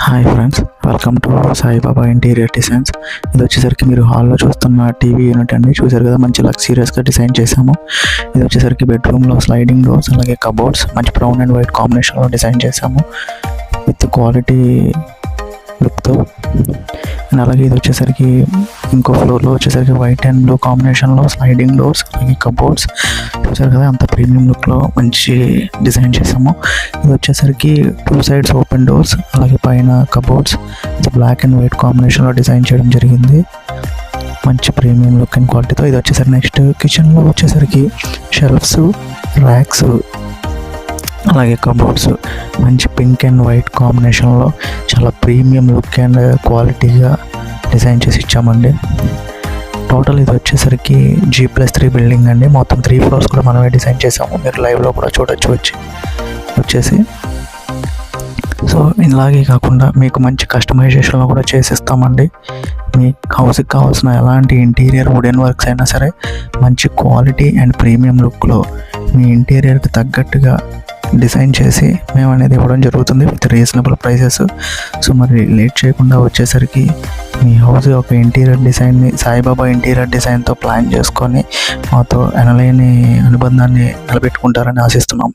Hi friends, welcome to Saibaba interior designs. ఇది వచ్చేసరికి మీరు హాల్లో చూస్తున్న టీవీ యూనిట్ అండి. చూసారు కదా, మంచి లగ్జీరియస్గా డిజైన్ చేసాము. ఇది వచ్చేసరికి బెడ్రూమ్లో స్లైడింగ్ డోర్స్, అలాగే కబోర్డ్స్ మంచి బ్రౌన్ అండ్ వైట్ కాంబినేషన్లో డిజైన్ చేసాము విత్ క్వాలిటీ లుక్తో. అండ్ అలాగే ఇది వచ్చేసరికి ఇంకో ఫ్లోర్లో వచ్చేసరికి వైట్ అండ్ బ్లూ కాంబినేషన్లో స్లైడింగ్ డోర్స్, అలాగే కబోర్డ్స్. చూసారు కదా, అంత ప్రీమియం లుక్లో మంచి డిజైన్ చేసాము. ఇది వచ్చేసరికి 2 sides ఓపెన్ డోర్స్, అలాగే పైన కబోర్డ్స్ బ్లాక్ అండ్ వైట్ కాంబినేషన్లో డిజైన్ చేయడం జరిగింది. మంచి ప్రీమియం లుక్ అండ్ క్వాలిటీతో. ఇది వచ్చేసరికి నెక్స్ట్ కిచెన్లో వచ్చేసరికి షెల్ఫ్స్, ర్యాక్స్, అలాగే కబోర్డ్స్ మంచి పింక్ అండ్ వైట్ కాంబినేషన్లో చాలా ప్రీమియం లుక్ అండ్ క్వాలిటీగా డిజైన్ చేసి ఇచ్చామండి. టోటల్ ఇది వచ్చేసరికి G+3 బిల్డింగ్ అండి. మొత్తం 3 floors కూడా మనమే డిజైన్ చేసాము. మీరు లైవ్లో కూడా చూడొచ్చు వచ్చేసి. సో ఇలాగే కాకుండా మీకు మంచి కస్టమైజేషన్లో కూడా చేసిస్తామండి. మీ హౌస్కి కావాల్సిన ఎలాంటి ఇంటీరియర్ వుడెన్ వర్క్స్ అయినా సరే మంచి క్వాలిటీ అండ్ ప్రీమియం లుక్లో మీ ఇంటీరియర్కి తగ్గట్టుగా డిజైన్ చేసి మేము అనేది ఇవ్వడం జరుగుతుంది విత్ రీజనబుల్ ప్రైసెస్. సో మరి లేట్ చేయకుండా వచ్చేసరికి మీ హౌస్ యొక్క ఇంటీరియర్ డిజైన్ని సాయిబాబా ఇంటీరియర్ డిజైన్తో ప్లాన్ చేసుకొని మాతో ఎనలేని అనుబంధాన్ని నిలబెట్టుకుంటారని ఆశిస్తున్నాం.